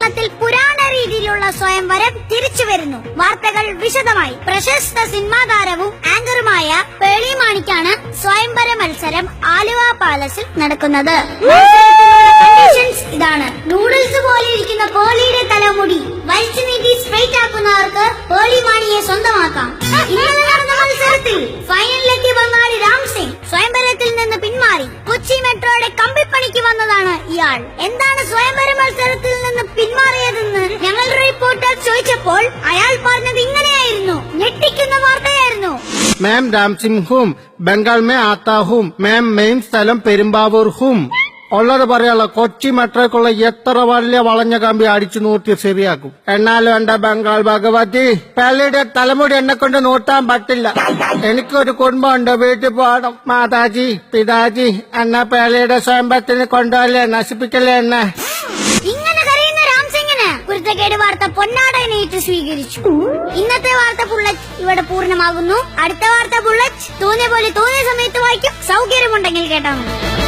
കേരളത്തിൽ പുരാണ രീതിയിലുള്ള സ്വയംവരം തിരിച്ചു വരുന്നു. വാർത്തകൾ വിശദമായി. പ്രശസ്ത സിനിമാ താരവും ആങ്കറുമായ പേളി മാണിക്കാണ് സ്വയംവര മത്സരം ആലുവ പാലസിൽ നടക്കുന്നത്. കണ്ടീഷൻസ് ഇതാണ്. നൂഡിൽസ് പോലെ ഇരിക്കുന്ന പേളിയുടെ തലമുടി വലിച്ചു നീട്ടി സ്ട്രെയിറ്റ് ആക്കുന്നവർക്ക് പേളി മാണിയെ സ്വന്തമാക്കാം. ഇന്നലെ നടന്ന മത്സരത്തിൽ ഫൈനലിലെത്തിയ ബംഗാളി രാം സിംഗ് സ്വയംവരത്തിൽ നിന്ന് പിന്മാറി. കൊച്ചി മെട്രോയുടെ കമ്പിപ്പണിക്ക് വന്നതാണ് ഇയാൾ. എന്താണ് സ്വയംവര മത്സരത്തിൽ നിന്ന് പിന്മാറിയതെന്ന് ഞങ്ങൾ റിപ്പോർട്ടർ ചോദിച്ചപ്പോൾ അയാൾ പറഞ്ഞത് ഇങ്ങനെയായിരുന്നു. ഞെട്ടിക്കുന്ന വാർത്തയായിരുന്നു. मैम राम सिंह हूँ, बंगाल में आता हूँ. मैम മെയിൻ സ്ഥലം പെരുമ്പാവൂർ ഹും. ഉള്ളത് പറയാലോ, കൊച്ചി മെട്രോക്കുള്ള എത്ര വലിയ വളഞ്ഞ കമ്പി അടിച്ചു നൂറ്റി ശരിയാക്കും. എന്നാലും എന്റെ ബംഗാൾ ഭഗവതി, പേളിയുടെ തലമുടി എന്നെ കൊണ്ട് നൂട്ടാൻ പറ്റില്ല. എനിക്കൊരു കുടുംബമുണ്ട്, വീട്ടിൽ പോകണം. മാതാജി പിതാജി എന്നെ പേളിയുടെ സ്വയംവരത്തിന് കൊണ്ടുപോകല്ലേ, നശിപ്പിക്കല്ലേ എന്നെ. ഇങ്ങനെ കരയുന്ന രാം സിംഗിന് കുരുത്തക്കേട് വാർത്ത പൊന്നാടനേറ്റ് സ്വീകരിച്ചു. ഇന്നത്തെ വാർത്ത ബുള്ളറ്റ് ഇവിടെ പൂർണ്ണമാകുന്നു. അടുത്ത വാർത്ത ബുള്ളറ്റ് തോന്നിയ പോലെ തോന്നിയ സമയത്ത് വായിക്കും. സൗകര്യമുണ്ടെങ്കിൽ കേട്ടാ മതി.